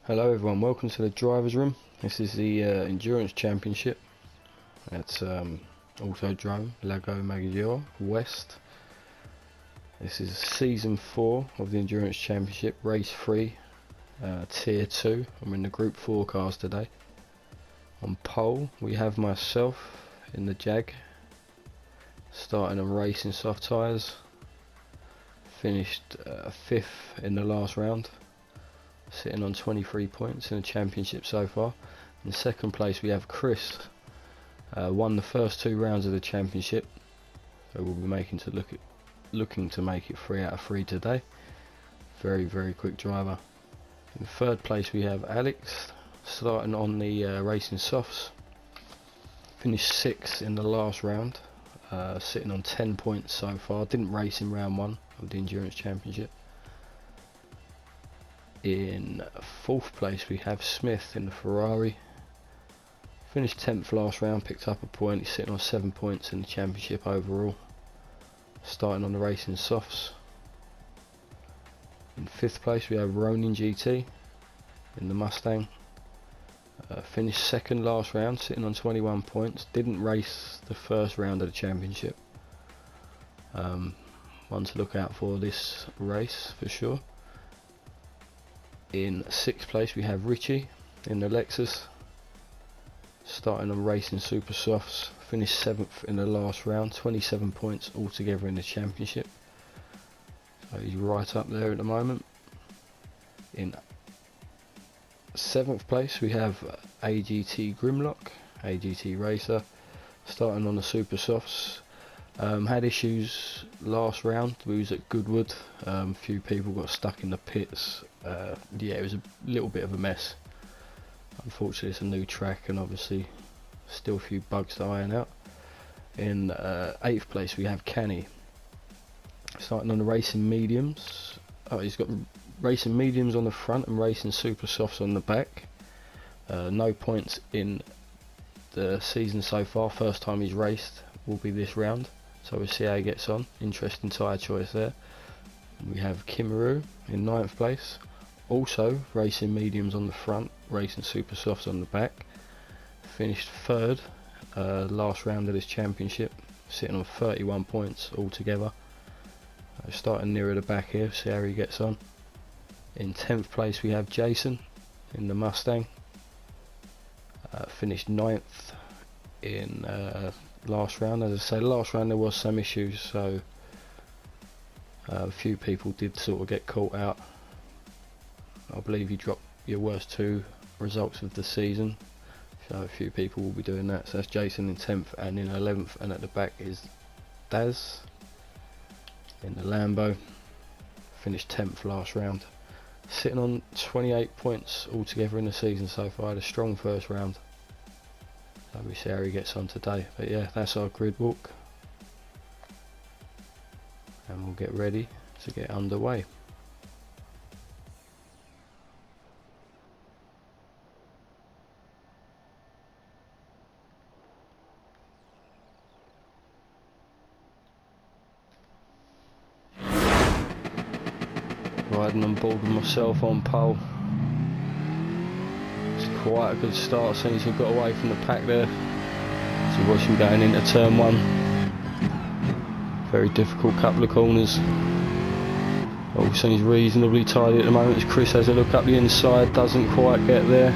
Hello everyone, welcome to the driver's room. This is the Endurance Championship. It's Autodrome Lago Maggiore West. This is Season 4 of the Endurance Championship, Race 3, Tier 2. I'm in the Group 4 cars today. On pole we have myself in the Jag, starting on racing soft tyres. Finished 5th in the last round, sitting on 23 points in the championship so far. In second place we have Chris, won the first 2 rounds of the championship, so we'll be looking to make it 3 out of 3 today. Very quick driver. In third place we have Alex, starting on the racing softs, finished 6th in the last round, sitting on 10 points so far. Didn't race in round 1 of the Endurance Championship. In 4th place we have Smith in the Ferrari, finished 10th last round, picked up a point. He's sitting on 7 points in the championship overall, starting on the racing softs. In 5th place we have Ronin GT in the Mustang, finished 2nd last round, sitting on 21 points. Didn't race the first round of the championship. One to look out for this race for sure. In 6th place we have Richie in the Lexus, starting on racing super softs, finished 7th in the last round, 27 points altogether in the championship, so he's right up there at the moment. In 7th place we have AGT Grimlock, AGT Racer, starting on the super softs. Had issues last round. We was at Goodwood, a few people got stuck in the pits. Yeah, it was a little bit of a mess. Unfortunately it's a new track and obviously still a few bugs to iron out. In 8th place we have Canny, starting on the racing mediums. He's got racing mediums on the front and racing super softs on the back. No points in the season so far. First time he's raced will be this round, so we'll see how he gets on. Interesting tyre choice there. We have Kimaru in 9th place, also racing mediums on the front, racing super softs on the back. Finished 3rd last round of this championship, sitting on 31 points altogether. Starting nearer the back here, see how he gets on. In 10th place we have Jason in the Mustang, finished 9th in last round. As I say, last round there was some issues, so a few people did sort of get caught out. I believe you dropped your worst 2 results of the season, so a few people will be doing that. So that's Jason in 10th, and in 11th, and at the back is Daz in the Lambo, finished 10th last round, sitting on 28 points altogether in the season so far. Had a strong first round, so we see how he gets on today. But yeah, that's our grid walk, and we'll get ready to get underway. Riding on board with myself on pole. It's quite a good start since we've got away from the pack there. So watch him going into turn 1. Very difficult couple of corners. All seems reasonably tidy at the moment as Chris has a look up the inside, doesn't quite get there.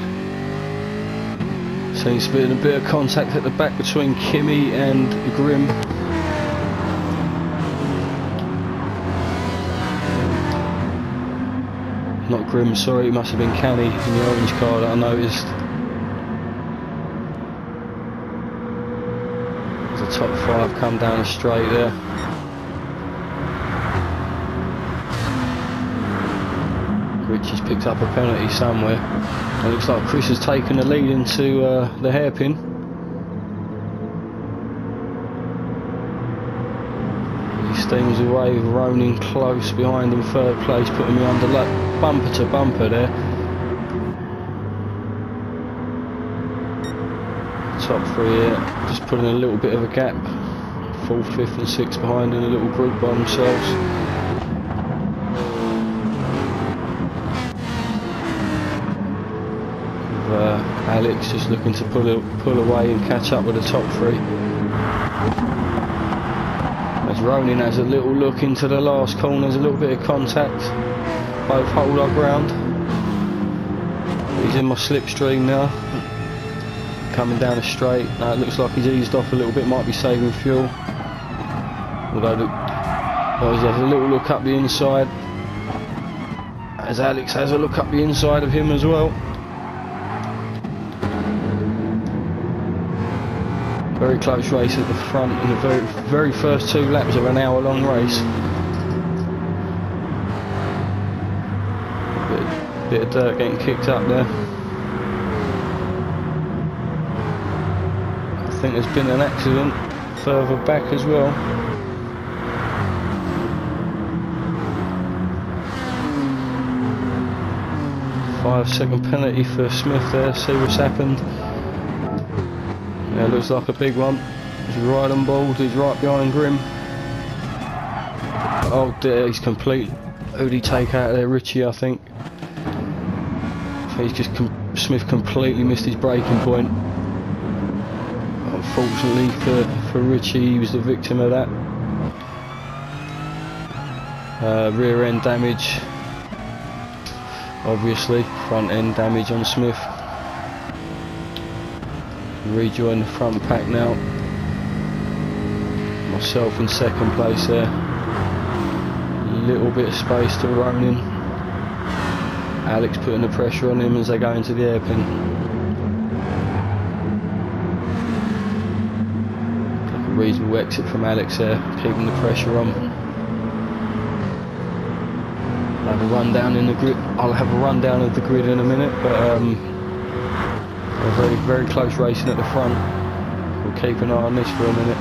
Seems to be in a bit of contact at the back between Kimmy and Grim. Not Grim, sorry, it must have been Canny in the orange car that I noticed. There's a top 5 come down the straight there. Richie's picked up a penalty somewhere. It looks like Chris has taken the lead into the hairpin. He steams away with Ronin close behind in 3rd place, putting me under bumper to bumper there. Top 3 here, just putting a little bit of a gap. 4th, 5th and 6th behind in a little group by themselves. Alex just looking to pull away and catch up with the top three. As Ronin has a little look into the last corner, there's a little bit of contact. Both hold our ground. He's in my slipstream now. Coming down a straight. Now it looks like he's eased off a little bit, might be saving fuel. Although he has a little look up the inside. As Alex has a look up the inside of him as well. Very close race at the front in the very first 2 laps of an hour-long race. Bit of dirt getting kicked up there. I think there's been an accident further back as well. Five-second penalty for Smith there. See what's happened. Yeah, looks like a big one. He's right on board, he's right behind Grim. Oh dear, he's complete. Who'd he take out of there? Richie, I think. He's just Smith completely missed his braking point. Unfortunately for Richie, he was the victim of that. Rear end damage, obviously. Front end damage on Smith. Rejoin the front pack now. Myself in second place there. Little bit of space to Ronin. Alex putting the pressure on him as they go into the hairpin. Like a reasonable exit from Alex there, keeping the pressure on. I'll have a rundown in the grid. I'll have a rundown of the grid in a minute, but very close racing at the front. We'll keep an eye on this for a minute.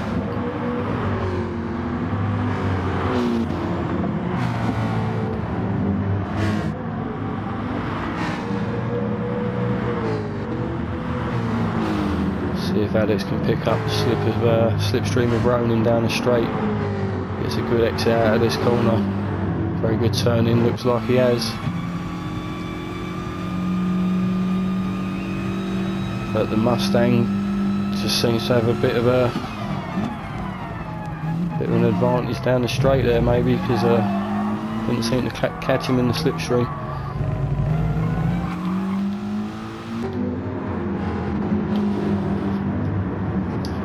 See if Alex can pick up the slipstream of Ronin down the straight. Gets a good exit out of this corner. Very good turn in, looks like he has. But the Mustang just seems to have a bit of an advantage down the straight there, maybe, because didn't seem to catch him in the slipstream.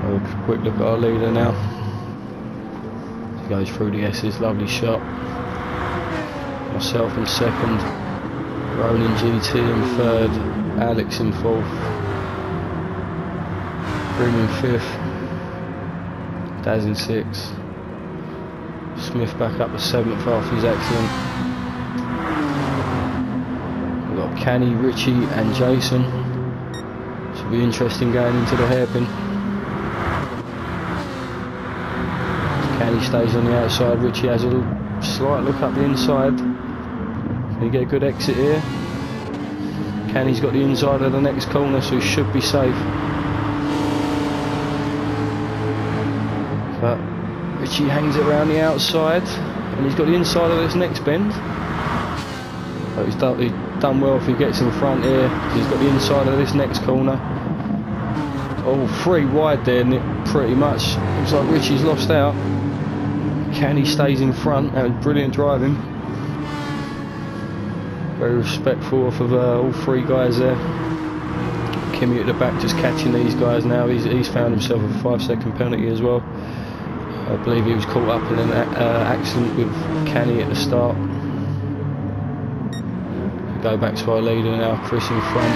Have a quick look at our leader now. He goes through the S's, lovely shot. Myself in second, Ronin GT in third, Alex in fourth. Grim in fifth, Daz in sixth, Smith back up to seventh after his accident. We've got Canny, Richie and Jason. Should be interesting going into the hairpin. Canny stays on the outside, Richie has a slight look up the inside. Can he get a good exit here? Canny's got the inside of the next corner, so he should be safe. But Richie hangs it around the outside, and he's got the inside of this next bend. But he's done well if he gets in front here. He's got the inside of this next corner. Oh, 3 wide there, pretty much. Looks like Richie's lost out. Canny stays in front. That was brilliant driving. Very respectful of all 3 guys there. Kimmy at the back just catching these guys now. He's found himself a 5-second penalty as well. I believe he was caught up in an accident with Canny at the start. Go back to our leader now, Chris in front.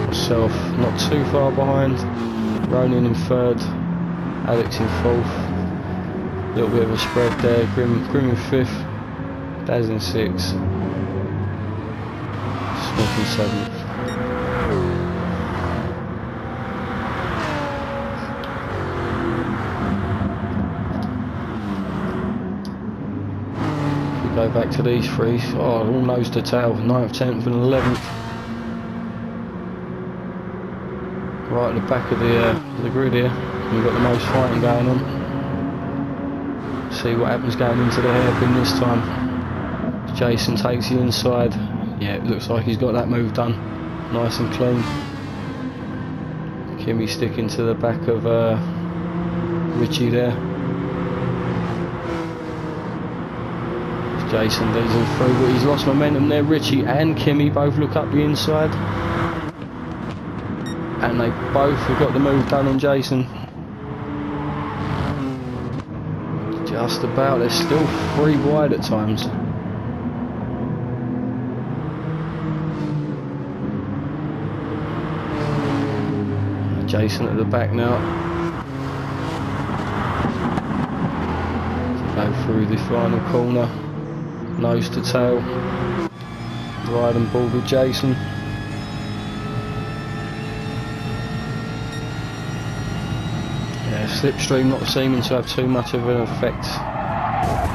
Myself not too far behind. Ronin in third, Alex in fourth. A little bit of a spread there. Grim in fifth, Daz in sixth, Smith in seventh. Go back to these 3. Oh, all nose to tail. 9th, 10th and 11th. Right at the back of the grid here. We've got the most fighting going on. See what happens going into the hairpin this time. Jason takes the inside. Yeah, it looks like he's got that move done. nice and clean. Kimmy sticking to the back of Richie there. Jason diesel through, but he's lost momentum there. Richie and Kimmy both look up the inside, and they both have got the move done on Jason. Just about. They're still 3 wide at times. Jason at the back now. Go through the final corner. Nose to tail, ride and ball with Jason. Yeah, slipstream not seeming to have too much of an effect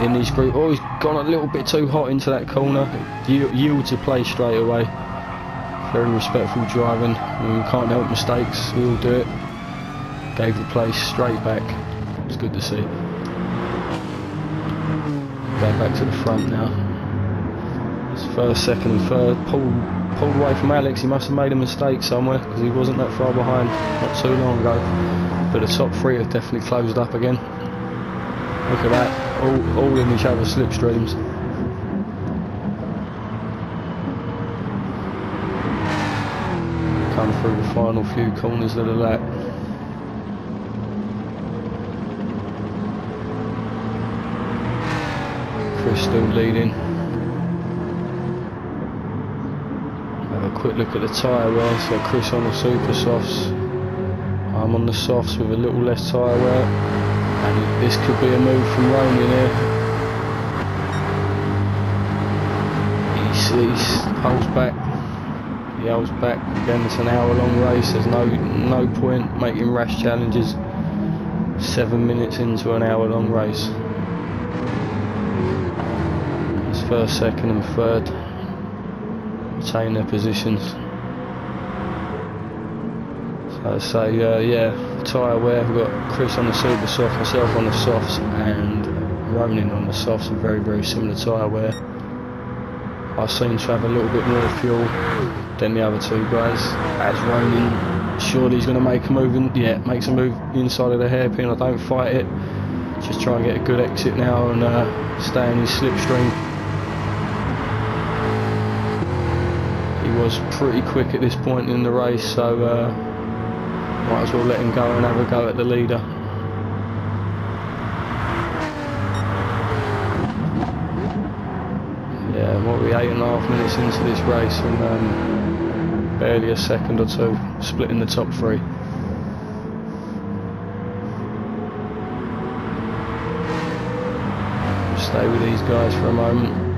in these groups. Oh, he's gone a little bit too hot into that corner. Yields the play straight away. Very respectful driving. We can't help mistakes, we all do it. Gave the place straight back. It's good to see. Go back to the front now. It's first, second and third. Pulled away from Alex. He must have made a mistake somewhere because he wasn't that far behind not too long ago. But the top 3 have definitely closed up again. Look at that. All in each other's slipstreams. Come through the final few corners of the lap. Chris still leading. Have a quick look at the tyre wear. So Chris on the super softs. I'm on the softs with a little less tyre wear. And this could be a move from Ronan here. He holds back. He holds back. Again, it's an hour-long race. There's no point making rash challenges 7 minutes into an hour-long race. First, second and third retain their positions. So I'd say yeah, tyre wear, we've got Chris on the super soft, myself on the softs, and Ronan on the softs. Very, very similar tyre wear. I seem to have a little bit more fuel than the other 2 guys. As Ronan, surely he's going to make a move, makes a move inside of the hairpin. I don't fight it, just try and get a good exit now and stay in his slipstream. Was pretty quick at this point in the race, so might as well let him go and have a go at the leader. Yeah, what are we, 8.5 minutes into this race, and barely a second or 2 splitting the top 3. Stay with these guys for a moment.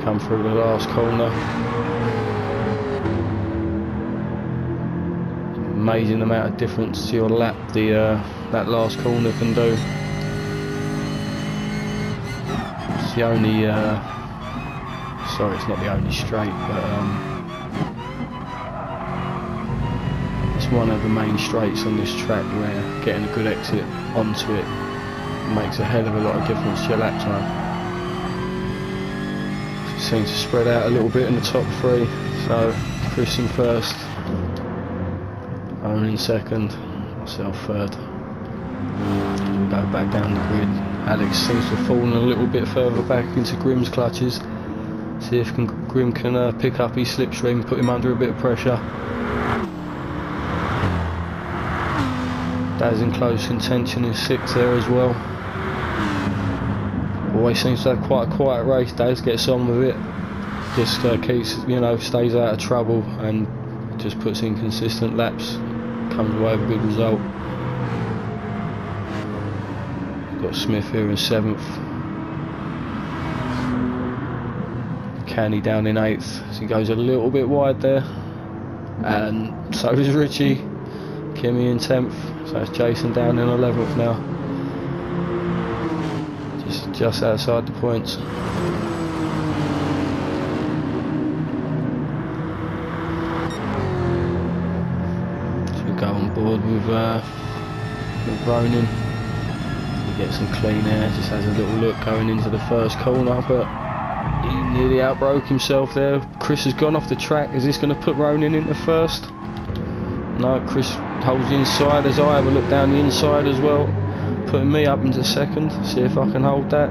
Come through the last corner. Amazing amount of difference to your lap that last corner can do. It's the only sorry, it's not the only straight, but it's one of the main straights on this track where getting a good exit onto it makes a hell of a lot of difference to your lap time. Seems to spread out a little bit in the top 3, so Chris in first, only second, myself third. Go back down the grid. Alex seems to have fallen a little bit further back into Grim's clutches. See if Grim can pick up his slipstream, put him under a bit of pressure. Daz in close contention in 6th there as well. Always seems to have quite a quiet race. Daz gets on with it, just keeps, stays out of trouble and just puts in consistent laps, comes away with a good result. Got Smith here in 7th, Canny down in 8th, so he goes a little bit wide there, and so does Richie. Kimmy in 10th, so it's Jason down in 11th now. Just outside the points. So we go on board with Ronan. He gets some clean air, just has a little look going into the first corner, but He nearly outbroke himself there. Chris has gone off the track. Is this going to put Ronin into first? No, Chris holds the inside as I have a look down the inside as well, putting me up into second. See if I can hold that.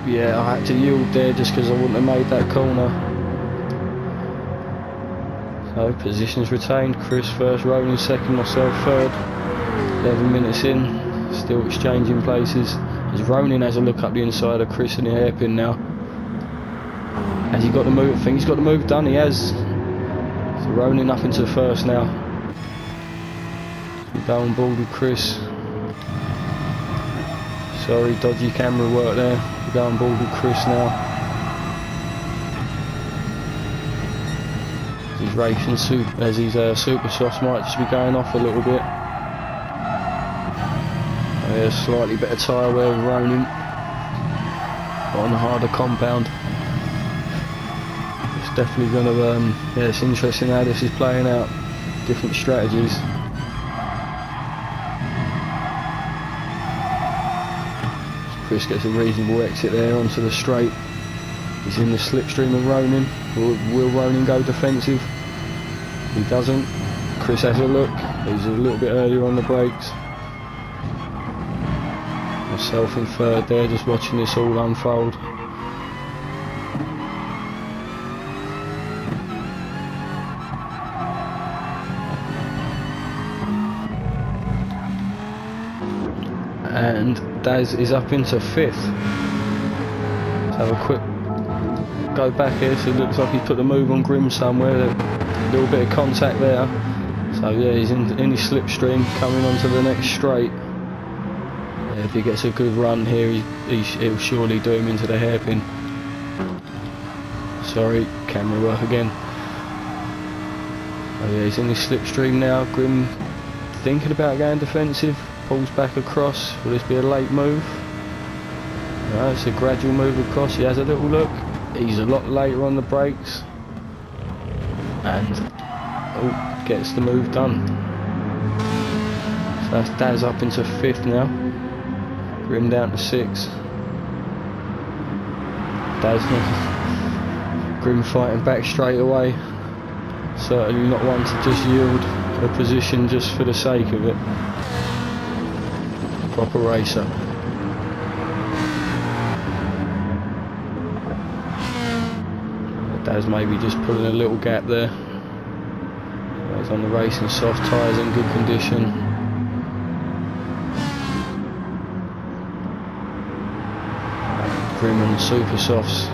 Yeah, I had to yield there just because I wouldn't have made that corner. So positions retained. Chris first, Ronin second, myself third. 11 minutes in, still exchanging places. As Ronin has a look up the inside of Chris in the hairpin now. Has he got the move? I think he's got the move done. He has. So Ronin up into first now. We go on board with Chris. Sorry, dodgy camera work there. We go on board with Chris now. His racing as his super softs might just be going off a little bit. Yeah, slightly better tyre wear with Ronin on the harder compound. It's definitely going to, yeah, it's interesting how this is playing out. Different strategies. Chris gets a reasonable exit there onto the straight. He's in the slipstream of Ronin. Will Ronin go defensive? He doesn't. Chris has a look. He's a little bit earlier on the brakes. Myself in third there, just watching this all unfold. And Daz is up into fifth. Let's have a quick go back here. So it looks like he's put the move on Grim somewhere. A little bit of contact there. So yeah, he's in his slipstream, coming onto the next straight. If he gets a good run here, he'll surely do him into the hairpin. Sorry, camera work again. Oh yeah, he's in his slipstream now. Grim thinking about going defensive, pulls back across. Will this be a late move? No, it's a gradual move across. He has a little look. He's a lot later on the brakes. And gets the move done. So that's Daz up into fifth now. Grim down to six. Daz Grim fighting back straight away. Certainly not one to just yield a position just for the sake of it. Proper racer. Daz maybe just pulling a little gap there. He's on the racing soft tyres in good condition. Grim on the super softs.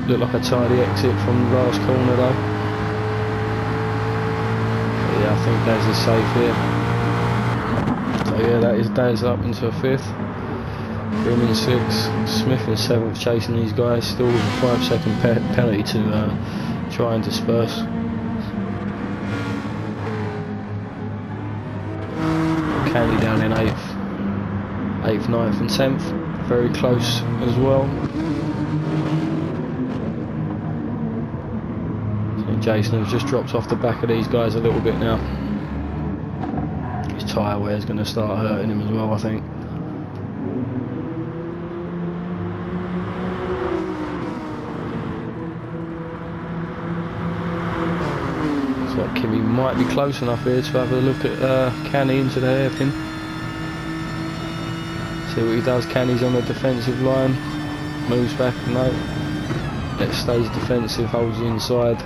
Look like a tidy exit from the last corner though. But yeah, I think Daz is safe here. So yeah, that is Daz up into fifth. Grim in sixth. Smith in seventh, chasing these guys. Still with a 5-second penalty to try and disperse. Candy down in 8th, 9th and 10th. Very close as well. So Jason has just dropped off the back of these guys a little bit now. His tyre wear is going to start hurting him as well, I think. Looks like Kimmy might be close enough here to have a look at Canny into the hairpin. See what he does. Canny's on the defensive line, moves back, no, stays defensive, holds the inside.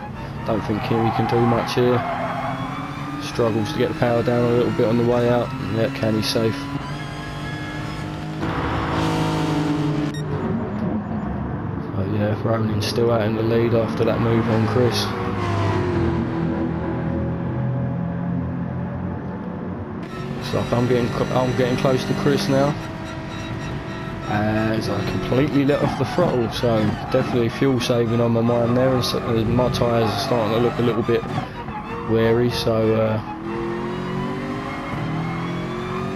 Don't think Kimmy can do much here. Struggles to get the power down a little bit on the way out. Yeah, Canny's safe. So yeah, Ronin's still out in the lead after that move on Chris. Looks like I'm getting close to Chris now. As I completely let off the throttle, so definitely fuel saving on my mind there, and so my tyres are starting to look a little bit weary, so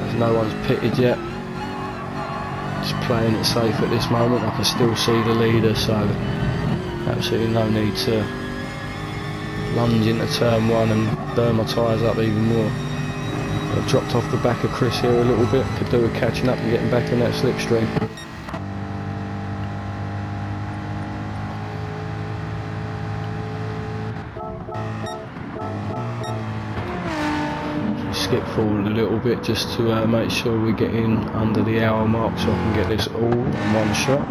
as no one's pitted yet, just playing it safe at this moment. I can still see the leader, so absolutely no need to lunge into turn 1 and burn my tyres up even more. I've dropped off the back of Chris here a little bit, could do with catching up and getting back in that slipstream. Skip forward a little bit just to make sure we get in under the hour mark so I can get this all in one shot.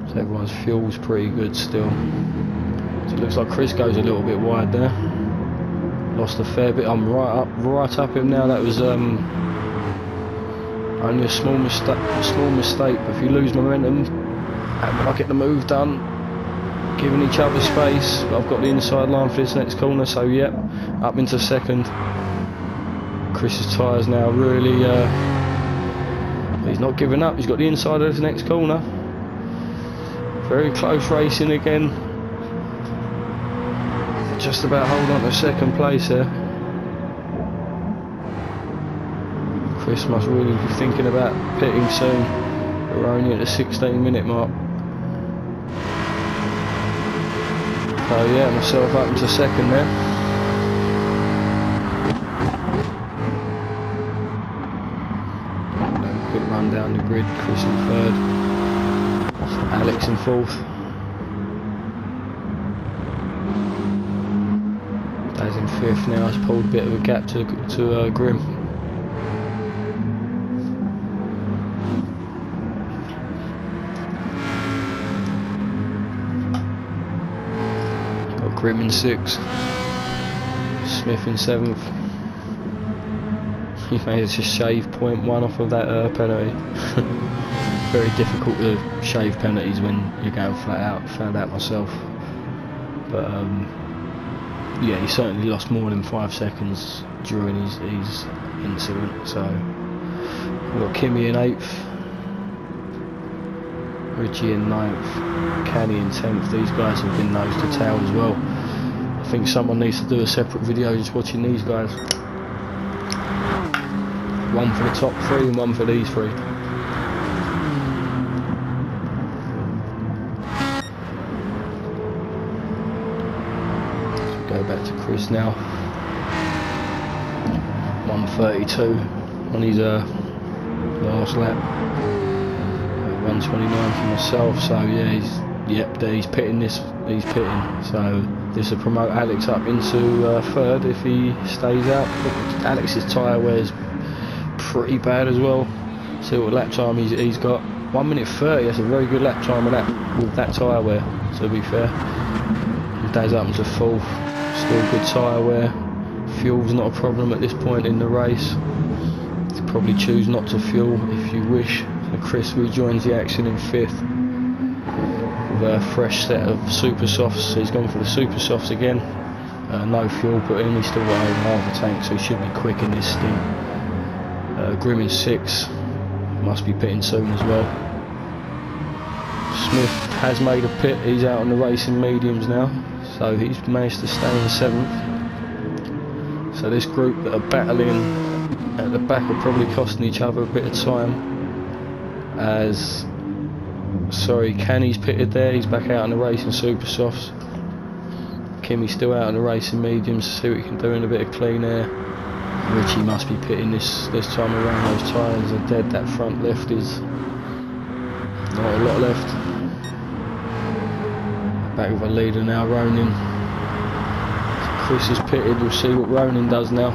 So everyone's fuel's pretty good still. So it looks like Chris goes a little bit wide there. Lost a fair bit. I'm right up him now. That was only a small mistake. But if you lose momentum, I get the move done, giving each other space. But I've got the inside line for this next corner, so yep, up into second. Chris's tyres now really. He's not giving up. He's got the inside of this next corner. Very close racing again. Just about hold on to second place there. Chris must really be thinking about pitting soon. We're only at the 16-minute mark. So yeah, myself up into second there. Quick run down the grid. Chris in third. Alex in fourth. Daz in fifth now. He's pulled a bit of a gap to Grim. Got Grim in sixth. Smith in seventh. He managed to shave 0.1 off of that penalty. Very difficult to shave penalties when you're going flat out. Found out myself, but yeah, he certainly lost more than 5 seconds during his incident. So we've got Kimmy in 8th, Richie in 9th, Canny in 10th. These guys have been nose to tail as well. I think someone needs to do a separate video just watching these guys. One for the top 3 and one for these 3. Go back to Chris now. 1:32 on his last lap. 1:29 for myself. So yeah, he's pitting this. He's pitting. So this will promote Alex up into third if he stays out. Alex's tyre wear is pretty bad as well. See what lap time he's got. 1:30. That's a very good lap time with that tyre wear. To be fair, Daz up into fourth. Still good tyre wear. Fuel's not a problem at this point in the race. You could probably choose not to fuel if you wish. So Chris rejoins the action in 5th with a fresh set of super softs. So he's gone for the super softs again. No fuel put in. He's still got over half a tank, so he should be quick in this stint. Grim in 6th. Must be pitting soon as well. Smith has made a pit. He's out on the racing mediums now. So he's managed to stay in 7th. So this group that are battling at the back are probably costing each other a bit of time. As Canny's pitted there, he's back out on the racing super softs. Kimmy's still out on the racing mediums to see what he can do in a bit of clean air. Richie must be pitting this time around. Those tyres are dead. That front left is not a lot left. Back with a leader now, Ronin. Chris is pitted. We'll see what Ronin does now.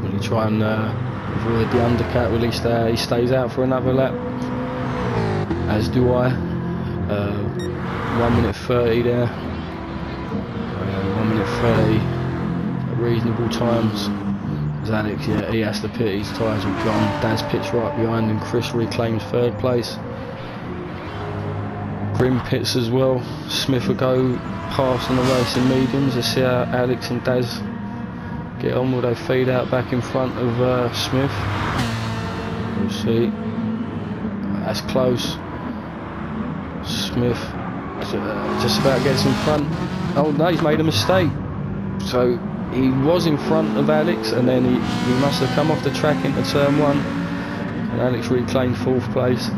Will he try and avoid the undercut? Will he stays out for another lap? As do I. 1:30 there. 1:30. Reasonable times. As Alex, yeah, he has to pit. His tyres are gone. Daz pits right behind him. Chris reclaims 3rd place. Grim pits as well. Smith will go past on the racing mediums. Let's see how Alex and Daz get on. Will they feed out back in front of Smith? We'll see. quickly. That's close. Smith just about gets in front. Oh no, he's made a mistake. So he was in front of Alex, and then he must have come off the track into turn 1, and Alex reclaimed 4th place.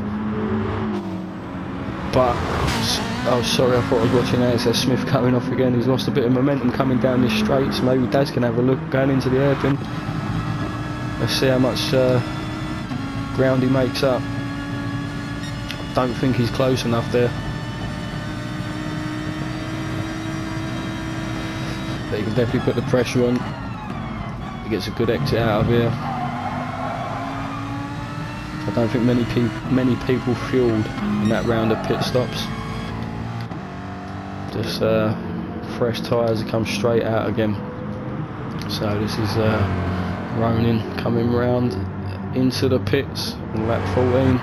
But oh sorry, I thought I was watching Alex. There's Smith coming off again. He's lost a bit of momentum coming down this straight, so maybe Daz can have a look going into the hairpin. Let's see how much ground he makes up. Don't think he's close enough there. But he can definitely put the pressure on. He gets a good exit out of here. I don't think many people fueled in that round of pit stops. Just fresh tyres have come straight out again. So this is Ronin coming round into the pits on lap 14.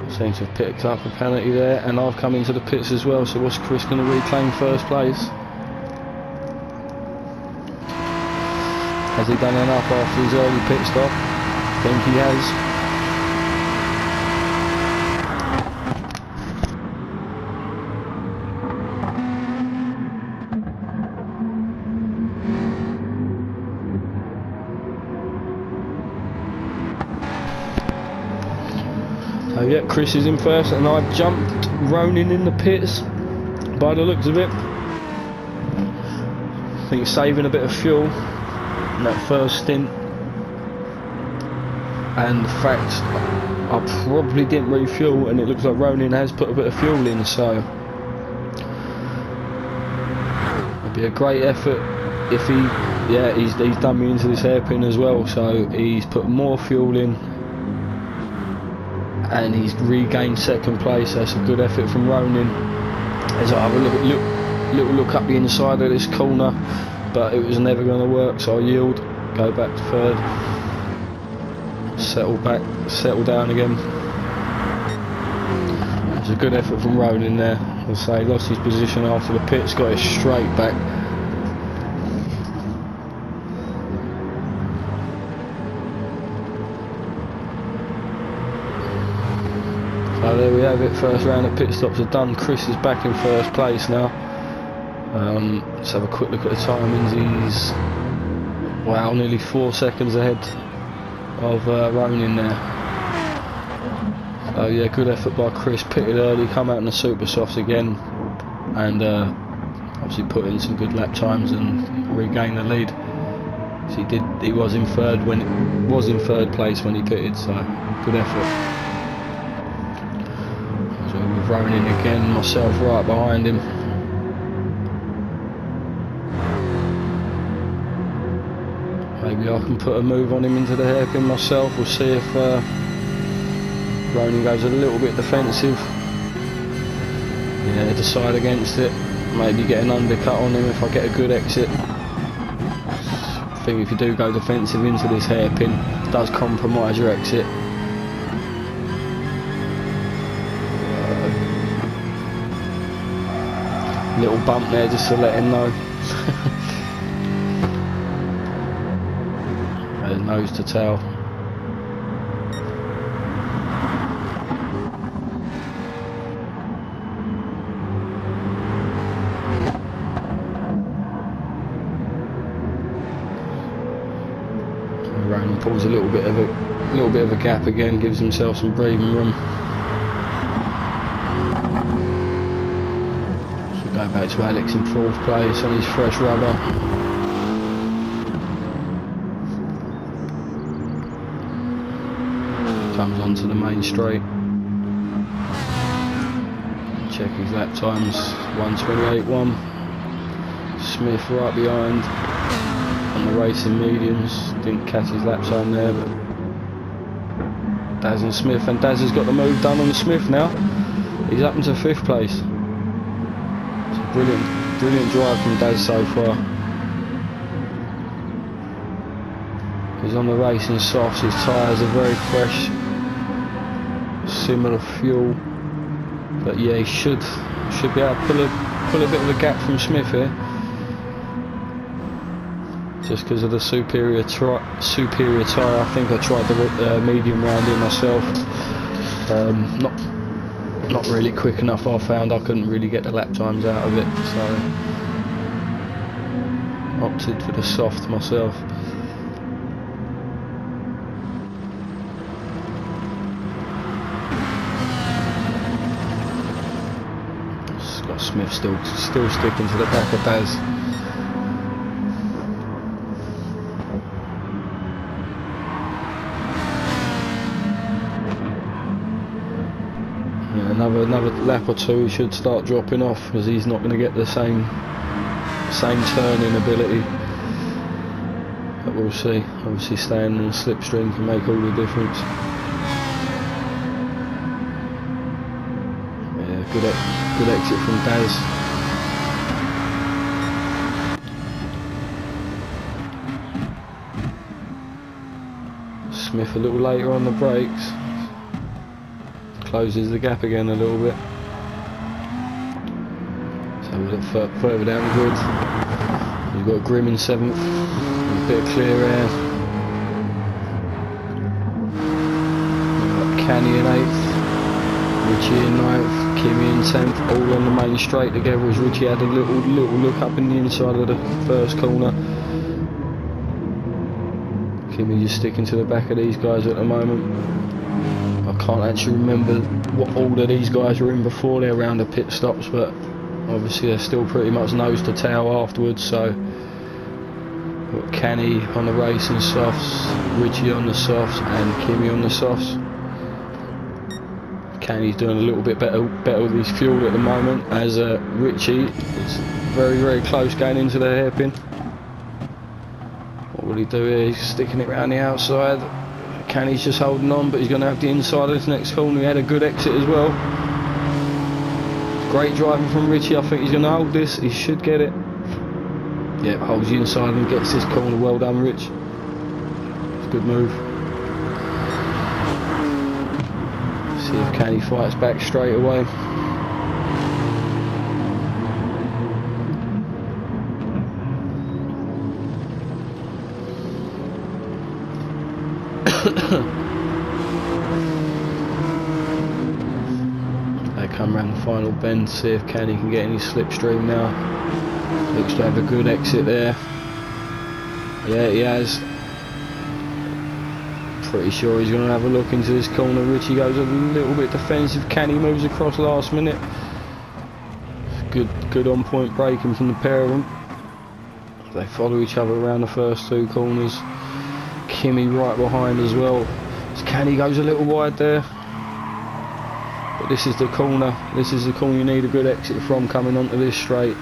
Seems to have picked up a penalty there, and I've come into the pits as well, so what's Chris going to reclaim 1st place? Has he done enough after his early pit stop? I think he has. So yeah, Chris is in 1st, and I've jumped Ronin in the pits by the looks of it. I think saving a bit of fuel in that 1st stint, and the fact I probably didn't refuel, and it looks like Ronin has put a bit of fuel in, so it'd be a great effort if he's done me into this hairpin as well, so he's put more fuel in and he's regained 2nd place. That's a good effort from Ronin. As I have a little look up the inside of this corner, but it was never going to work, so I yield, go back to 3rd, settle down again. It's a good effort from Ronin there. As I say, lost his position after the pits, got it straight back. So there we have it, 1st round of pit stops are done. Chris is back in 1st place now. Let's have a quick look at the timings. He's, wow, nearly 4 seconds ahead of Ronin there. So yeah, good effort by Chris. Pitted early, come out in the super softs again, and obviously put in some good lap times and regain the lead. So he was in 3rd place when he pitted, so good effort. Ronin again, myself right behind him. Maybe I can put a move on him into the hairpin myself. We'll see if Ronin goes a little bit defensive. Yeah, decide against it. Maybe get an undercut on him if I get a good exit. I think if you do go defensive into this hairpin, it does compromise your exit. Little bump there just to let him know. Nose to tail. Ronin pulls a little bit of a gap again, gives himself some breathing room. Go back to Alex in 4th place on his fresh rubber. Comes onto the main straight. Check his lap times, 1:28.1. Smith right behind on the racing mediums. Didn't catch his lap time there, but Daz and Smith, and Daz has got the move done on Smith now. He's up into 5th place. Brilliant drive from Daz so far. He's on the racing softs, his tyres are very fresh, similar fuel, but yeah, he should be able to pull a bit of a gap from Smith here. just because of the superior tyre. I think I tried the medium round in myself. Not really quick enough. I found I couldn't really get the lap times out of it, so opted for the soft myself. Scott Smith still sticking to the back of Daz. Another lap or two, he should start dropping off, because he's not going to get the same turning ability. But we'll see. Obviously, staying in the slipstream can make all the difference. Yeah, good exit from Daz. Smith a little later on the brakes. Closes the gap again a little bit. So we'll look further down the grid. We've got Grimm in 7th, a bit of clear air. We've got Canny in 8th, Richie in 9th, Kimmy in 10th, all on the main straight together as Richie had a little look up in the inside of the first corner. Kimmy just sticking to the back of these guys at the moment. I can't actually remember what order these guys were in before their round of pit stops, but obviously they're still pretty much nose to tail afterwards. So we've got Canny on the racing softs, Richie on the softs, and Kimmy on the softs. Canny's doing a little bit better with his fuel at the moment, as Richie is very close going into the hairpin. What will he do here? He's sticking it around the outside. Canny's just holding on, but he's going to have the inside of this next corner. He had a good exit as well. Great driving from Richie. I think he's going to hold this. He should get it. Yep, holds the inside and gets this corner. Well done, Rich. It's a good move. See if Canny fights back straight away. They come round the final bend, see if Canny can get any slipstream now. Looks to have a good exit there. Yeah, he has. Pretty sure he's going to have a look into this corner. Richie goes a little bit defensive. Canny moves across last minute. Good on point braking from the pair of them. They follow each other around the first two corners. Kimmy right behind as well. Canny goes a little wide there, but this is the corner. This is the corner you need a good exit from coming onto this straight.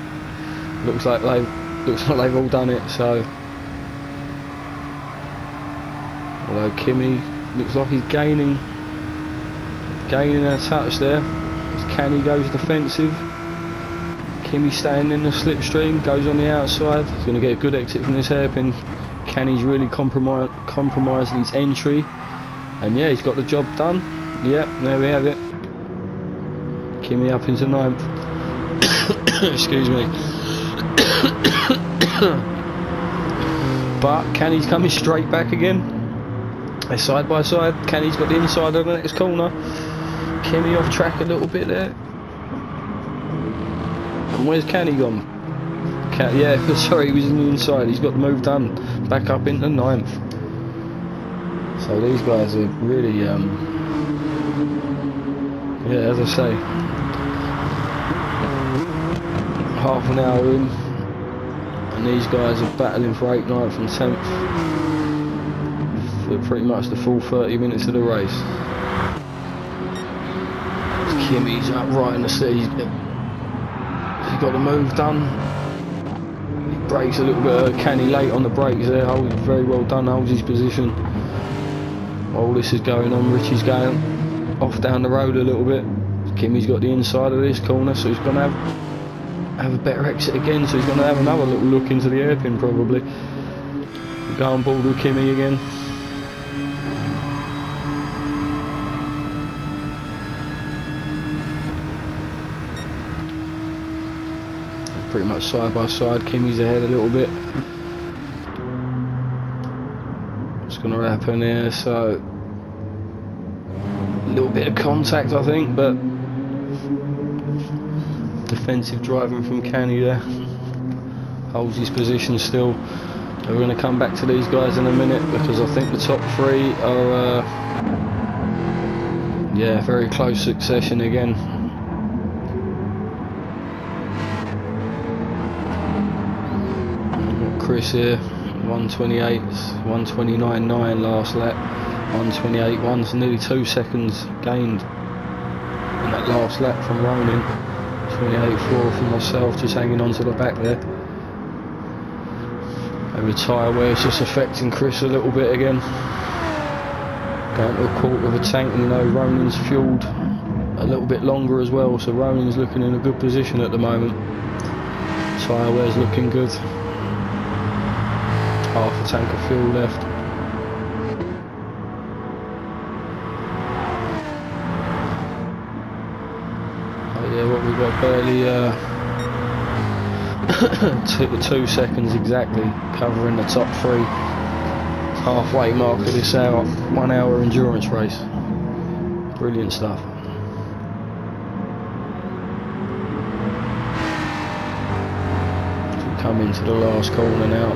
Looks like they've all done it. So, although Kimmy looks like he's gaining a touch there, as Canny goes defensive. Kimmy staying in the slipstream, goes on the outside. He's going to get a good exit from this hairpin. Canny's really compromised his entry, and yeah, he's got the job done. Yep, there we have it. Kimmy up into 9th. Excuse me. But Canny's coming straight back again. They're side by side. Canny's got the inside of the next corner. Kimmy off track a little bit there. And where's Canny gone? Yeah, sorry, he was in the inside. He's got the move done. Back up into 9th. So these guys are really, yeah, as I say, half an hour in, and these guys are battling for 8th, 9th and 10th for pretty much the full 30 minutes of the race. Kimmy's up right in the seat. He's got the move done. He brakes a little bit. Canny late on the brakes there. Very well done. Holds his position. While this is going on, Richie's going off down the road a little bit. Kimmy's got the inside of this corner, so he's going to have a better exit again. So he's going to have another little look into the hairpin probably. Go on board with Kimmy again. Pretty much side by side. Kimmy's ahead a little bit. going to happen here. So a little bit of contact, I think, but defensive driving from Canny there. Holds his position still. We're going to come back to these guys in a minute because I think the top three are yeah, very close succession again. Chris here, 128, 129.9 last lap, 128.1, nearly 2 seconds gained in that last lap from Ronin. 28.4 from myself, just hanging on to the back there. And the tyre wear is just affecting Chris a little bit again. Going to a quarter of a tank, and you know Ronin's fueled a little bit longer as well, so Ronin's looking in a good position at the moment. Tyre wear's looking good. Half a tank of fuel left. Oh yeah, what we've got barely 2 seconds exactly covering the top three. Halfway mark of this hour, 1 hour endurance race. Brilliant stuff. As we come into the last corner now.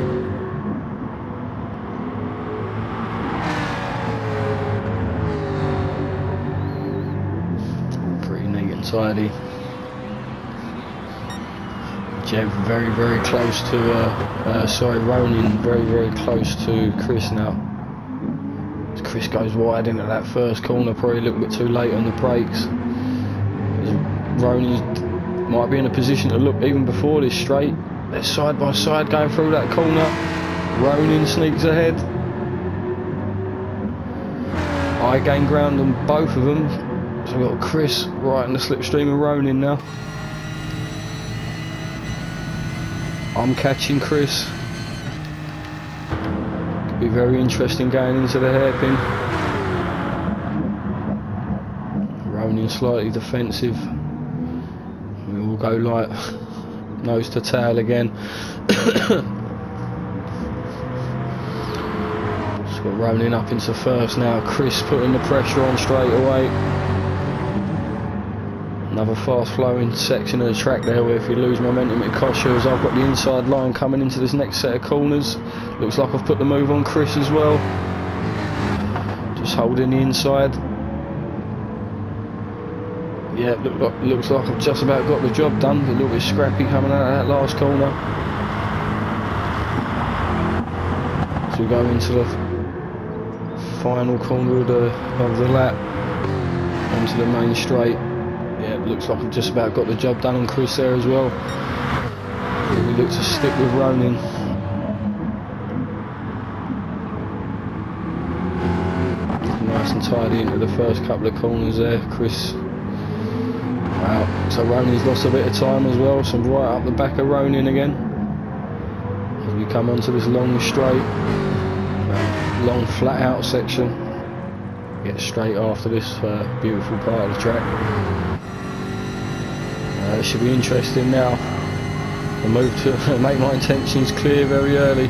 Pretty neat and tidy. Jeff very, very close to, Ronin very close to Chris now. As Chris goes wide into that first corner, probably a little bit too late on the brakes. Ronin might be in a position to look even before this straight. They're side by side going through that corner. Ronin sneaks ahead. I gain ground on both of them. So we've got Chris right in the slipstream of Ronin now. I'm catching Chris. Could be very interesting going into the hairpin. Ronin slightly defensive. We will go light, nose to tail again. Just got Ronin up into first now. Chris putting the pressure on straight away. Another fast flowing section of the track there where if you lose momentum it costs you, as I've got the inside line coming into this next set of corners. Looks like I've put the move on Chris as well. Just holding the inside. Yeah, looks like I've just about got the job done. A little bit scrappy coming out of that last corner. So we go into the final corner of the lap, onto the main straight. Yeah, looks like I've just about got the job done on Chris there as well. We look to stick with Ronin. Nice and tidy into the first couple of corners there, Chris. Wow, so Ronin's lost a bit of time as well, so I'm right up the back of Ronin again. As we come onto this long straight, long flat out section. Get straight after this beautiful part of the track. It should be interesting now. I move to make my intentions clear very early.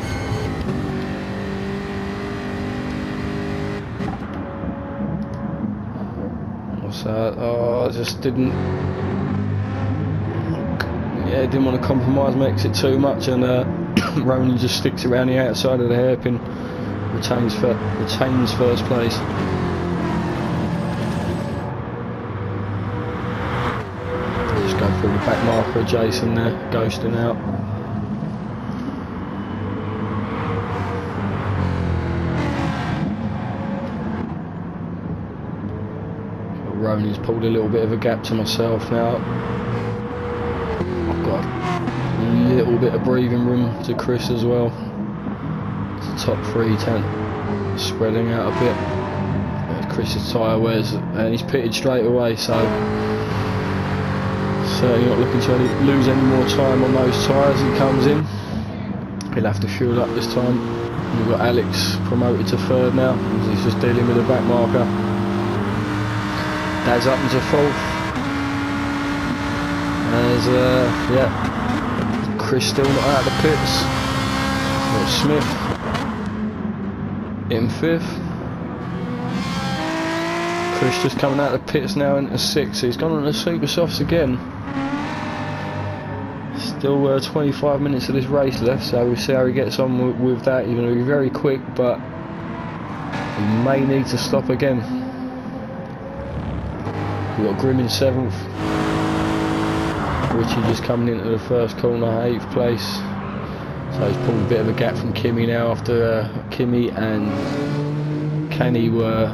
What's that? Oh, I just didn't want to compromise my exit too much, and Ronin just sticks around the outside of the hairpin, retains first place. Go through the back marker of Jason there, ghosting out. Ronin's pulled a little bit of a gap to myself now. I've got a little bit of breathing room to Chris as well. The top three spreading out a bit. Chris's tyre wears, and he's pitted straight away, so certainly not looking to lose any more time on those tyres. He comes in, he'll have to fuel up this time. And we've got Alex promoted to third now, he's just dealing with the back marker. Dad's up into fourth. As Chris still not out of the pits. Smith in 5th. Chris just coming out of the pits now into 6th. He's gone on the super softs again. Still 25 minutes of this race left, so we'll see how he gets on with that. He's going to be very quick, but he may need to stop again. We've got Grim in 7th. Richie just coming into the first corner, 8th place. So he's pulled a bit of a gap from Kimmy now after Kimmy and Kenny were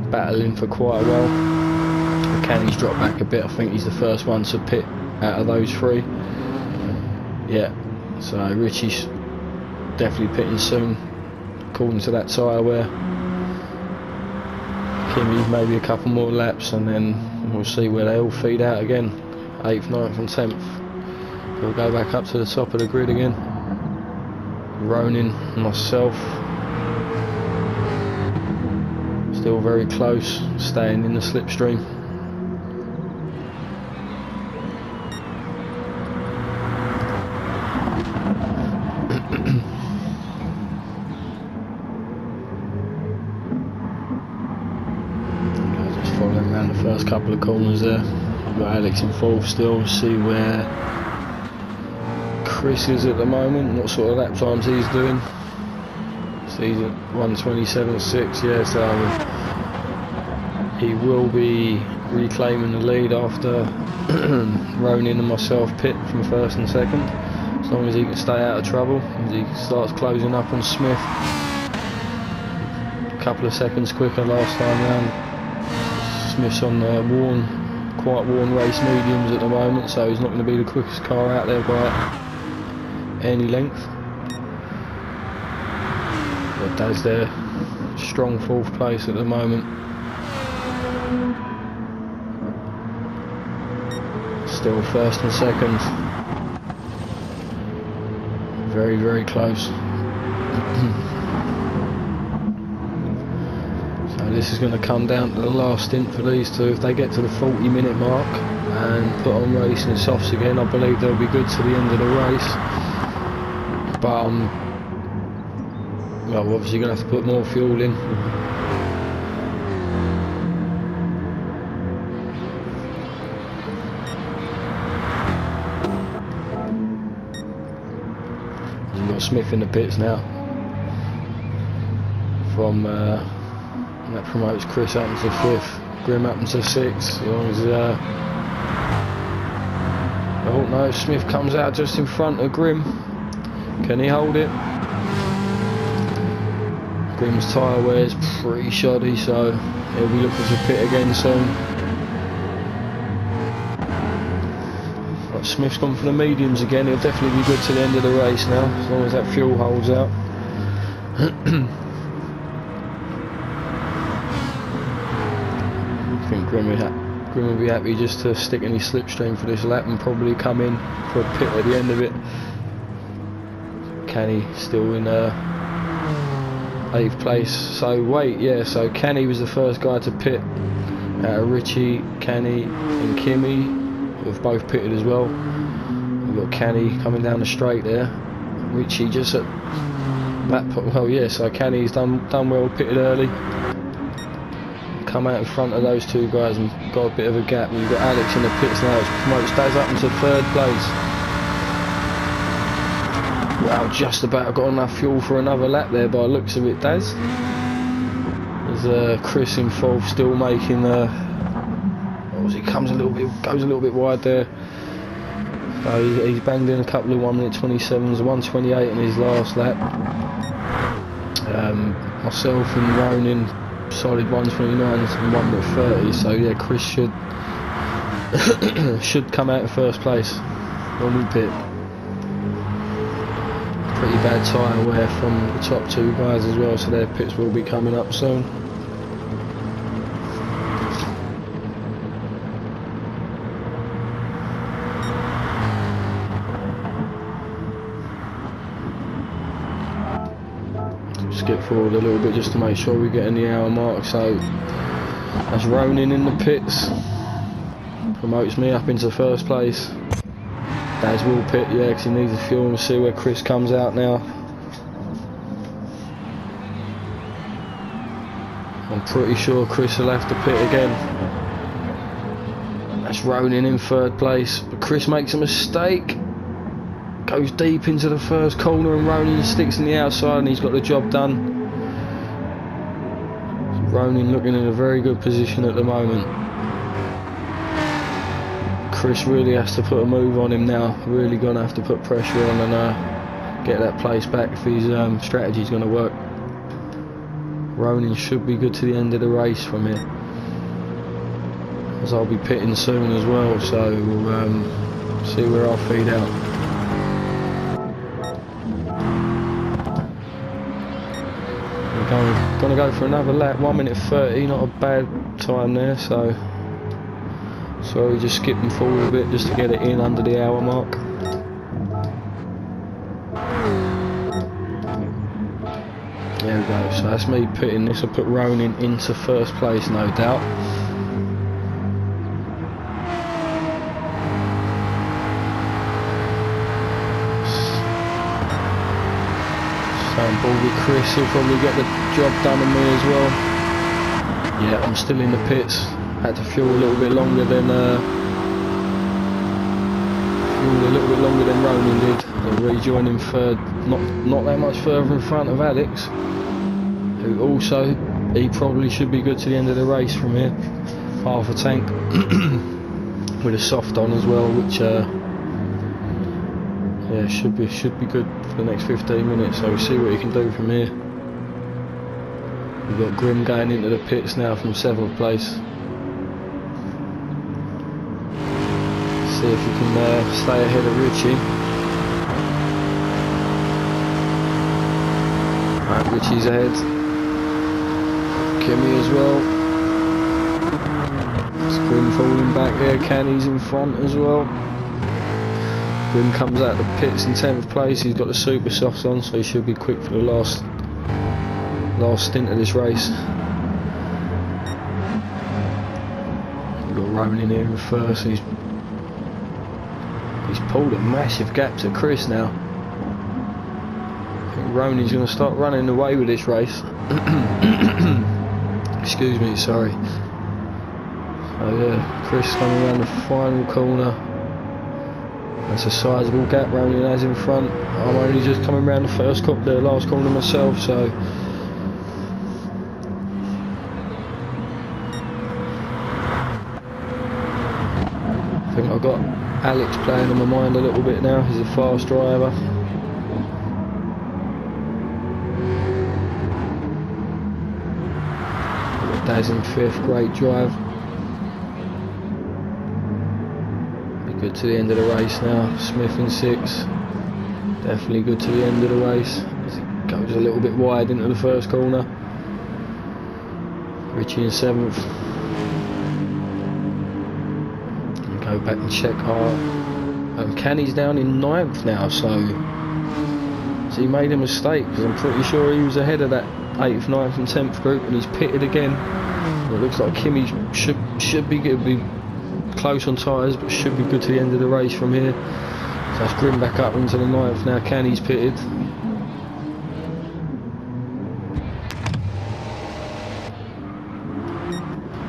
battling for quite a while. Kenny's dropped back a bit. I think he's the first one to pit out of those 3. Yeah, so Richie's definitely pitting soon, according to that tyre wear. Kimmy maybe a couple more laps, and then we'll see where they all feed out again. 8th, 9th and 10th. We'll go back up to the top of the grid again. Ronin, myself, still very close, staying in the slipstream. Just following around the first couple of corners there. We've got Alex in 4th still. See where Chris is at the moment, what sort of lap times he's doing. So he's at 1:27.6, yeah, so he will be reclaiming the lead after Ronin and myself pit from 1st and 2nd, as long as he can stay out of trouble. As he starts closing up on Smith, a couple of seconds quicker last time round. Smith's on quite worn race mediums at the moment, so he's not going to be the quickest car out there by any length. But Daz there, strong 4th place at the moment. Still 1st and 2nd. Very, very close. So this is going to come down to the last stint for these two. If they get to the 40-minute mark and put on racing softs again, I believe they'll be good to the end of the race. But well, we're obviously going to have to put more fuel in. We've got Smith in the pits now. From that promotes Chris up to 5th, Grim up to 6th. As long as oh no, Smith comes out just in front of Grim. Can he hold it? Grim's tyre wear is pretty shoddy, so he'll be looking to pit again soon. Right, Smith's gone for the mediums again. He'll definitely be good to the end of the race now, as long as that fuel holds out. I think Grim will be happy just to stick in his slipstream for this lap and probably come in for a pit at the end of it. Kenny still in 8th place. So wait, yeah, so Kenny was the first guy to pit. Richie, Kenny and Kimmy have both pitted as well. We've got Kenny coming down the straight there. Richie just at that, well yeah, so Kenny's done well, pitted early. Come out in front of those two guys and got a bit of a gap. And you've got Alex in the pits now, which promotes Daz up into 3rd place. Wow, just about got enough fuel for another lap there by the looks of it, Daz. There's Chris in 4th, still making he goes a little bit wide there. So he's banged in a couple of 1:27s, 1:28 in his last lap. Myself and Ronin solid 1:29s and 1:30. So yeah, Chris should come out in 1st place when we pit. Pretty bad tyre wear from the top 2 guys as well, so their pits will be coming up soon. Skip forward a little bit just to make sure we get in the hour mark. So that's Ronin in the pits, promotes me up into 1st place. Daz will pit, yeah, because he needs the fuel. We'll see where Chris comes out now. I'm pretty sure Chris will have to pit again. That's Ronan in third place, but Chris makes a mistake. Goes deep into the first corner and Ronan sticks in the outside and he's got the job done. So Ronan looking in a very good position at the moment. Chris really has to put a move on him now. Really going to have to put pressure on and get that place back if his strategy is going to work. Ronan should be good to the end of the race from here, as I'll be pitting soon as well, so we'll see where I'll feed out. We're going to go for another lap, 1 minute 30, not a bad time there, so we're just skipping forward a bit just to get it in under the hour mark. There we go, so that's me pitting this. I'll put Ronan into first place, no doubt. Same ball with Chris, he'll probably get the job done on me as well. Yeah, I'm still in the pits. Had to fuel a little bit longer than Ronan did. I'll rejoin him third, not that much further in front of Alex, who also, he probably should be good to the end of the race from here. Half a tank with a soft on as well, which yeah, should be good for the next 15 minutes. So we'll see what he can do from here. We've got Grim going into the pits now from 7th place. See if he can stay ahead of Richie. Right, Richie's ahead. Kimmy as well. It's Grim falling back there. Canny's in front as well. Grim comes out of the pits in 10th place. He's got the super softs on, so he should be quick for the last stint of this race. We've got Ronan here in first. He's pulled a massive gap to Chris now. I think Ronan's going to start running away with this race. Excuse me, sorry. So yeah, Chris coming around the final corner. That's a sizable gap Ronan has in front. I'm only just coming around the last corner myself, so I think I've got Alex playing on my mind a little bit now. He's a fast driver. Daz in 5th, great drive. Be good to the end of the race now. Smith in 6th, definitely good to the end of the race. As it goes a little bit wide into the first corner. Richie in 7th. Go back and check Canny's down in 9th now, so he made a mistake, because I'm pretty sure he was ahead of that 8th, 9th and 10th group, and he's pitted again. Well, it looks like Kimmy should be good, be close on tyres, but should be good to the end of the race from here. So that's Grim back up into the 9th now. Canny's pitted.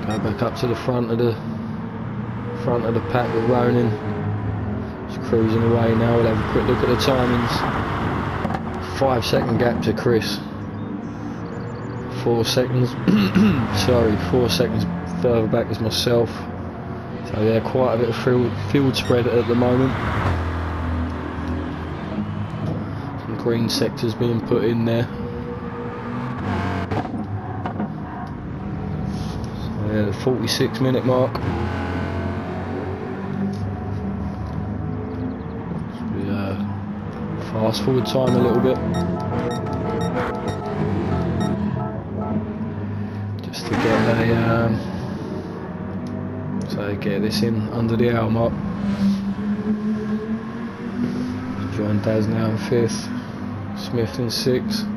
Go back up to the front of the pack with Ronan. Just cruising away now. We'll have a quick look at the timings. 5-second gap to Chris. 4 seconds. Sorry, 4 seconds further back as myself. So yeah, quite a bit of field spread at the moment. Some green sectors being put in there. So yeah, the 46-minute mark. Fast forward time a little bit, just to get this in under the hour mark. Join Daz now in 5th, Smith in 6th.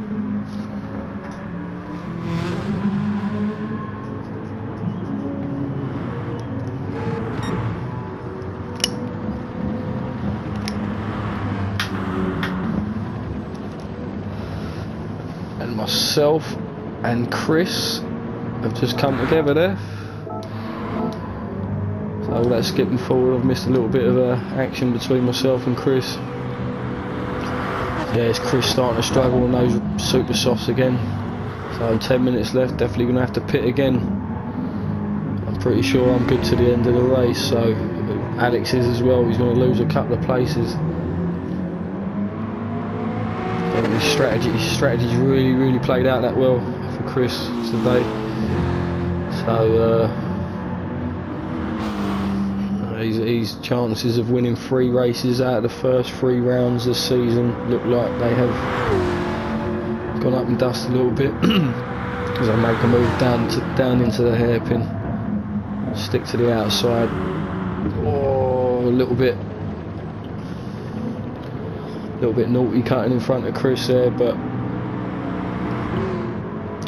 Myself and Chris have just come together there. So all that skipping forward, I've missed a little bit of action between myself and Chris. Yeah, it's Chris starting to struggle on those super softs again. So 10 minutes left, definitely going to have to pit again. I'm pretty sure I'm good to the end of the race, so Alex is as well. He's going to lose a couple of places. I think his strategy's really played out that well for Chris today. So his chances of winning 3 races out of the first 3 rounds this season look like they have gone up in dust a little bit. As I make a move down into the hairpin, stick to the outside. Oh, a little bit naughty cutting in front of Chris there, but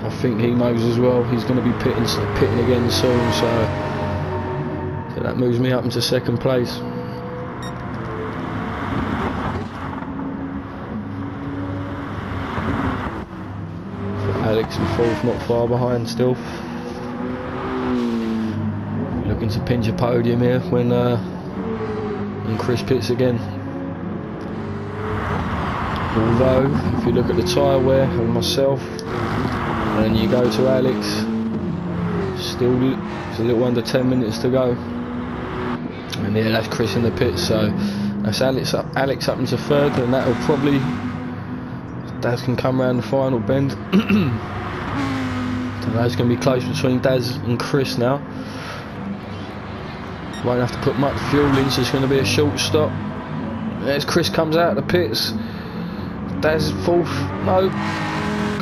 I think he knows as well he's going to be pitting again soon, so that moves me up into 2nd place. Alex in 4th, not far behind still. Looking to pinch a podium here when Chris pits again. Although, if you look at the tyre wear on myself, and then you go to Alex, still it's a little under 10 minutes to go. And yeah, that's Chris in the pits, so that's Alex up into 3rd, and that'll probably, Daz can come around the final bend. So that's going to be close between Daz and Chris now. Won't have to put much fuel in, so it's going to be a short stop. As Chris comes out of the pits, Daz is 4th. No,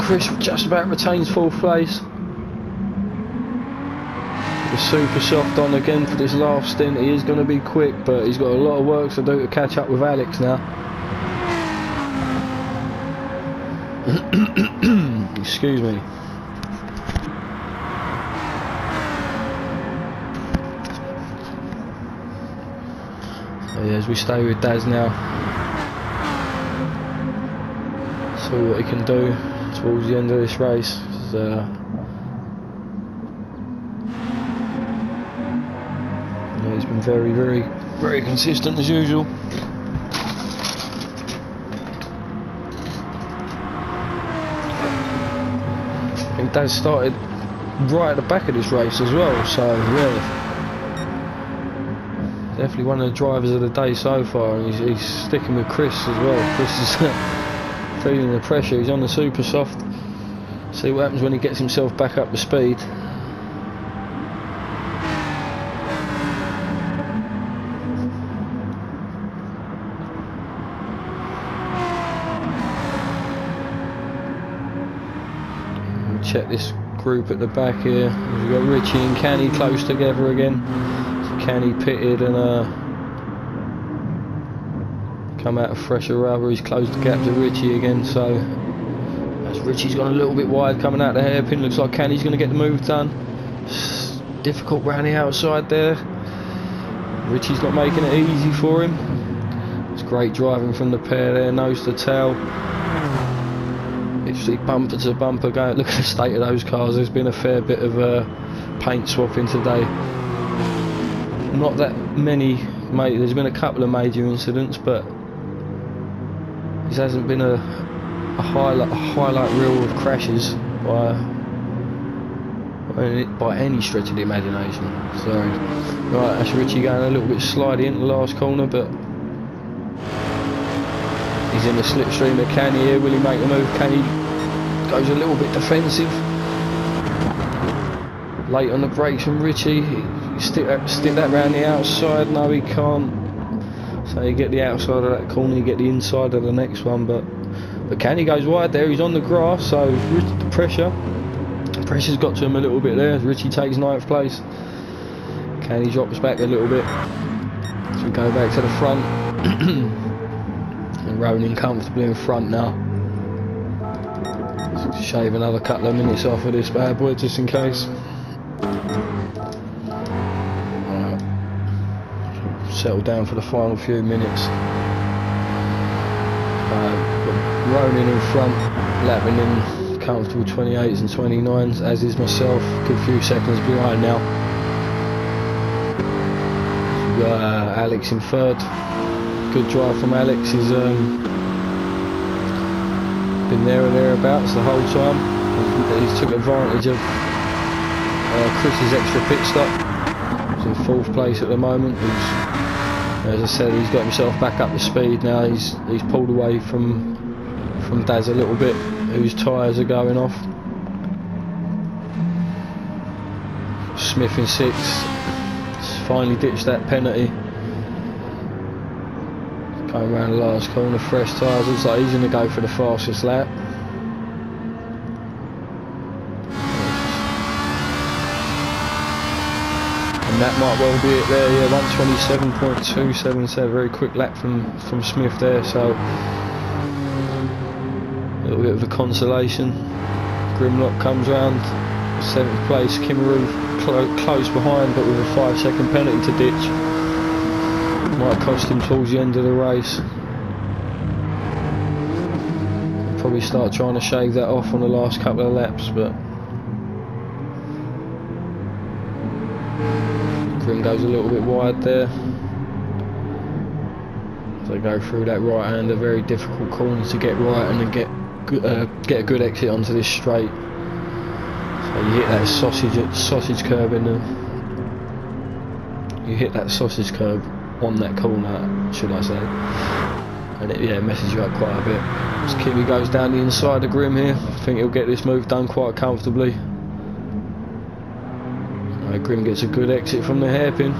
Chris just about retains 4th place. The super soft on again for this last stint. He is going to be quick, but he's got a lot of work to do to catch up with Alex now. Excuse me. So yeah, as we stay with Daz now, see what he can do towards the end of this race. He's been very consistent as usual. I think Daz started right at the back of this race as well, so yeah, definitely one of the drivers of the day so far, and he's sticking with Chris as well. Chris is feeling the pressure. He's on the super soft. See what happens when he gets himself back up to speed. Check this group at the back here. We've got Richie and Canny close together again. So Canny pitted and come out of fresher rubber. He's closed the gap to Richie again. So as Richie's gone a little bit wide coming out the hairpin, looks like Canny's going to get the move done. Difficult round the outside there. Richie's not making it easy for him. It's great driving from the pair there, nose to tail. Literally bumper to bumper going. Look at the state of those cars. There's been a fair bit of paint swapping today. Not that many, mate. There's been a couple of major incidents, but this hasn't been a highlight reel of crashes by any stretch of the imagination. Sorry. Right, that's Richie going a little bit slidey into the last corner, but he's in the slipstream of Canny here. Will he make the move? Canny goes a little bit defensive. Late on the brakes from Richie. Stick that round the outside. No, he can't. So you get the outside of that corner, you get the inside of the next one. But Canny goes wide there. He's on the grass, so the pressure's got to him a little bit there. Richie takes 9th place. Canny drops back a little bit. So we go back to the front. Rolling comfortably in front now. Shave another couple of minutes off of this bad boy just in case. Settle down for the final few minutes. Rolling in front, lapping in comfortable 28s and 29s, as is myself. Good few seconds behind now. We've got Alex in third. Good drive from Alex. He's been there or thereabouts the whole time. He's took advantage of Chris's extra pit stop. He's in fourth place at the moment. As I said, he's got himself back up to speed now. He's pulled away from Daz a little bit, whose tyres are going off. Smith in sixth. Finally ditched that penalty. Going around the last corner, fresh tyres. Looks like he's going to go for the fastest lap. And that might well be it there, yeah, 127.277, very quick lap from Smith there, so a little bit of a consolation. Grimlock comes round, 7th place, Kimaru close behind, but with a 5-second penalty to ditch. Might cost him towards the end of the race. Probably start trying to shave that off on the last couple of laps, but Grim goes a little bit wide there. So they go through that right hander, very difficult corner to get right and then get a good exit onto this straight. So you hit that sausage curb in the. You hit that sausage curb on that corner, should I say? And it messes you up quite a bit. As Kimmy goes down the inside of Grim here, I think he'll get this move done quite comfortably. Grim gets a good exit from the hairpin.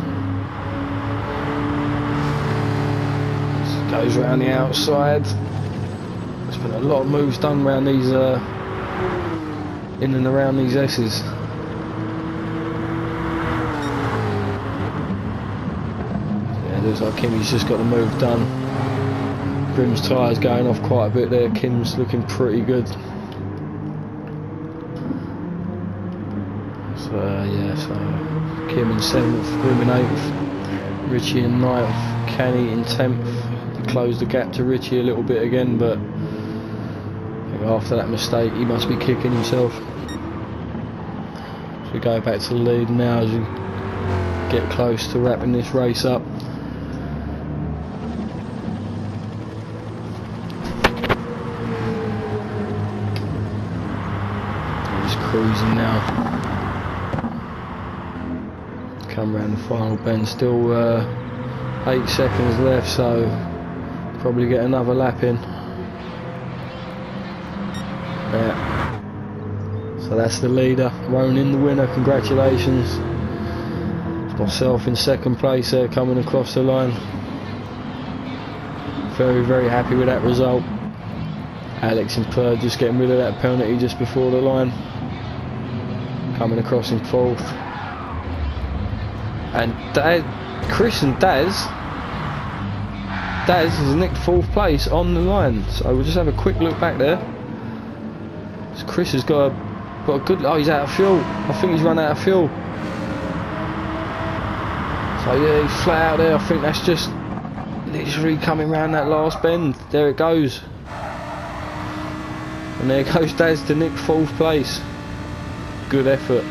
Goes around the outside. There's been a lot of moves done around these, in and around these S's. Yeah, looks like Kimmy's just got the move done. Grim's tyres going off quite a bit there. Kim's looking pretty good. So Kim in 7th, Grim in 8th, Richie in 9th, Canny in 10th. Closed the gap to Richie a little bit again, but I think after that mistake he must be kicking himself. So we go back to the lead now as we get close to wrapping this race up. Just cruising now. Come round the final bend, still 8 seconds left, so probably get another lap in. Yeah. So that's the leader, Ronan the winner, congratulations. It's myself in 2nd place there, coming across the line. Very, very happy with that result. Alex in 3rd, just getting rid of that penalty just before the line. Coming across in 4th. And Chris and Daz has nicked 4th place on the line. So we'll just have a quick look back there. So Chris has got a good. Oh, he's out of fuel. I think he's run out of fuel. So yeah, he's flat out there. I think that's just literally coming round that last bend. There it goes. And there goes Daz to nick 4th place. Good effort.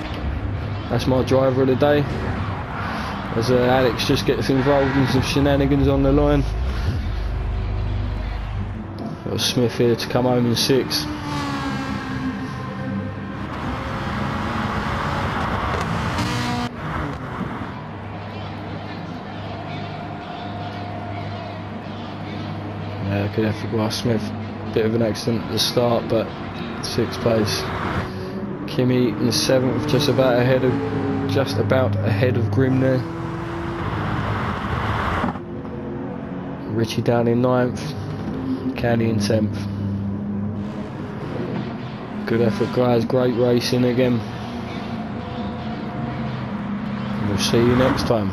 That's my driver of the day. As Alex just gets involved in some shenanigans on the line. Got Smith here to come home in 6th. Yeah, good effort by Smith. Bit of an accident at the start, but 6th place. Kimmy in 7th, just about ahead of Grim there. Richie down in 9th, Candy in 10th. Good effort, guys, great racing again. We'll see you next time.